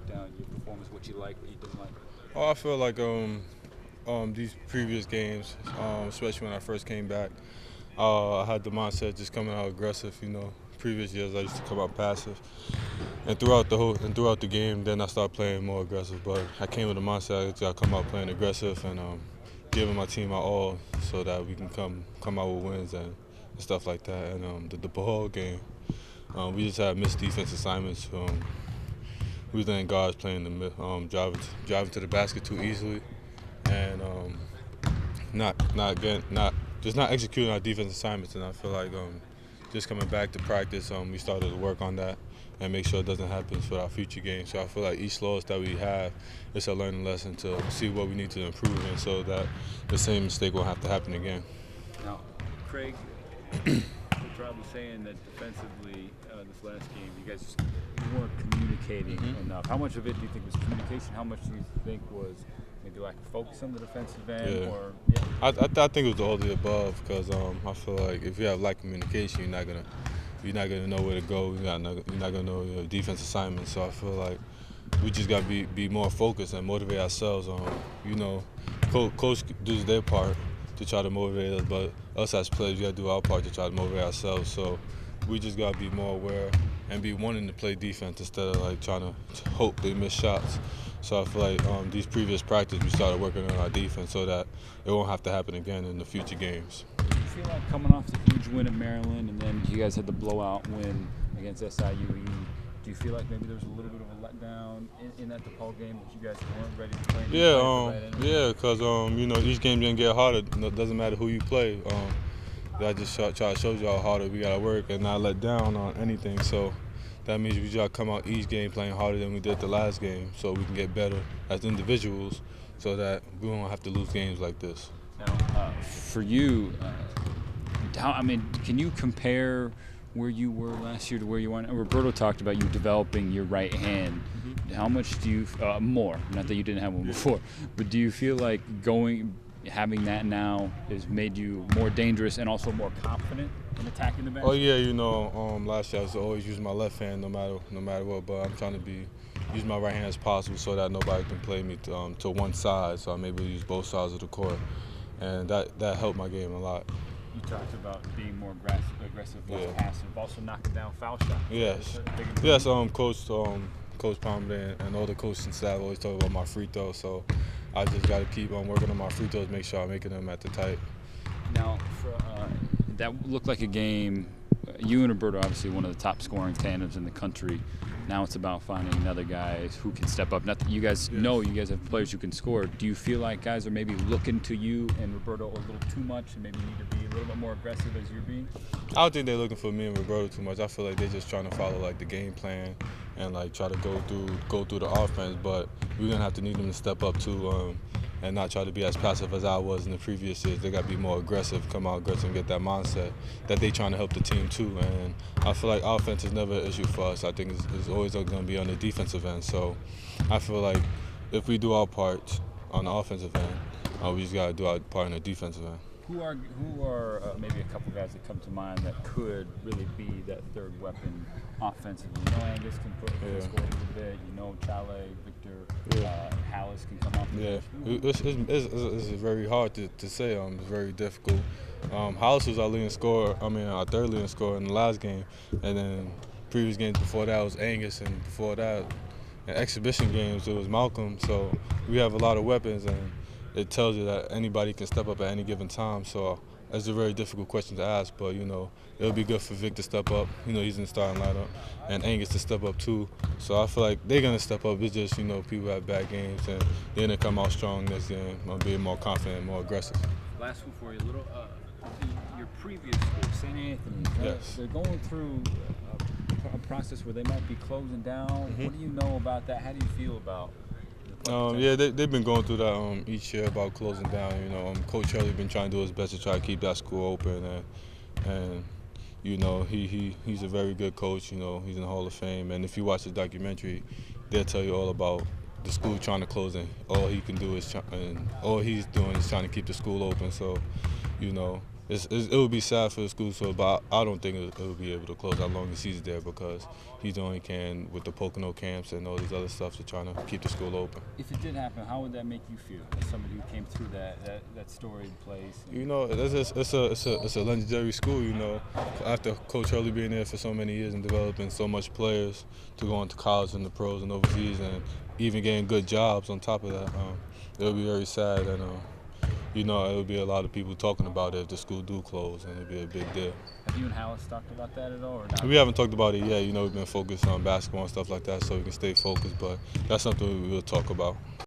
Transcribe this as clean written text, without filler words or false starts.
break down your performance, what you like, what you didn't like? Oh, I feel like these previous games, especially when I first came back, I had the mindset just coming out aggressive. Previous years I used to come out passive, and throughout the game, then I started playing more aggressive. But I came with the mindset I got to come out playing aggressive and giving my team my all, so that we can come out with wins and stuff like that. And the DePaul game, we just had missed defense assignments. We letting guys playing driving to the basket too easily, and not executing our defense assignments. And I feel like just coming back to practice, we started to work on that and make sure it doesn't happen for our future games. So I feel like each loss that we have is a learning lesson to see what we need to improve in, so that the same mistake won't have to happen again. Now, Craig, Coach Rob was saying that defensively, this last game, you guys weren't communicating enough. How much of it do you think was communication? How much do you think was maybe lack of focus on the defensive end? Yeah. I think it was all the above, because I feel like if you have lack of communication, you're not gonna know where to go. You're not gonna know your defense assignments. So I feel like we just gotta be more focused and motivate ourselves. Coach does their part to try to motivate us, but us as players, we gotta do our part to try to motivate ourselves. So we just gotta be more aware and be wanting to play defense instead of like trying to hope they miss shots. So I feel like these previous practices, we started working on our defense so that it won't have to happen again in the future games. Do you feel like coming off the huge win at Maryland, and then you guys had the blowout win against SIU, do you feel like maybe there was a little bit of a letdown in that DePaul game that you guys weren't ready to play? Yeah, because each game didn't get harder. It doesn't matter who you play. I just try to show you how harder we gotta work and not let down on anything. So that means we gotta come out each game playing harder than we did the last game, so we can get better as individuals, so that we won't have to lose games like this. Now, for you, can you compare where you were last year to where you are now? Roberto talked about you developing your right hand. How much do you more? Not that you didn't have one before, but do you feel like having that now has made you more dangerous and also more confident in attacking the basket? Oh yeah, last year I was always using my left hand no matter what, but I'm trying to use my right hand as possible so that nobody can play me to one side. So I'm able to use both sides of the court, and that helped my game a lot. You talked about being more aggressive, less passive, also knocking down foul shots. Yes. Coach Palmer and all the coaching staff always talk about my free throws, so I just got to keep on working on my free throws, make sure I'm making them at the tight. Now, that looked like a game. You and Roberto, obviously one of the top scoring tandems in the country. Now it's about finding other guys who can step up. Not that you guys know you guys have players who can score. Do you feel like guys are maybe looking to you and Roberto a little too much, and maybe need to be a little bit more aggressive as you're being? I don't think they're looking for me and Roberto too much. I feel like they're just trying to follow like the game plan and like try to go through the offense. But we're gonna have to need them to step up too, and not try to be as passive as I was in the previous years. They got to be more aggressive, come out aggressive, and get that mindset that they trying to help the team too. And I feel like offense is never an issue for us. I think it's always going to be on the defensive end. So I feel like if we do our part on the offensive end, we just got to do our part on the defensive end. Who are maybe a couple guys that come to mind that could really be that third weapon offensively? Angus can score a little bit. Chale, Victor, Hallis can come off. It's very hard to say. It's very difficult. Hallis was our third leading scorer in the last game, and then previous games before that was Angus, and before that, in exhibition games it was Malcolm. So we have a lot of weapons, and it tells you that anybody can step up at any given time. So it's a very difficult question to ask, but it'll be good for Vic to step up. He's in the starting lineup, and Angus to step up too. So I feel like they're gonna step up. It's just people have bad games, and they're gonna come out strong this game. Be more confident, more aggressive. Last one for you, your previous school, St. Anthony. Yes. They're going through a process where they might be closing down. What do you know about that? How do you feel about? They've been going through that each year about closing down. Coach Hurley been trying to do his best to try to keep that school open, and he's a very good coach. He's in the Hall of Fame, and if you watch the documentary, they'll tell you all about the school trying to close, and all he's doing is trying to keep the school open. So, it would be sad for the school, so but I don't think it will be able to close as long as he's there because he's doing what he can with the Pocono camps and all these other stuff to trying to keep the school open. If it did happen, how would that make you feel as somebody who came through that storied place? You know, it's a legendary school. You know, after Coach Hurley being there for so many years and developing so much players to go into college and the pros and overseas, and even getting good jobs on top of that, it would be very sad and. You know, it would be a lot of people talking about it if the school do close, and it would be a big deal. Have you and Hallis talked about that at all, or not? We haven't talked about it yet. You know, we've been focused on basketball and stuff like that, so we can stay focused. But that's something we will talk about.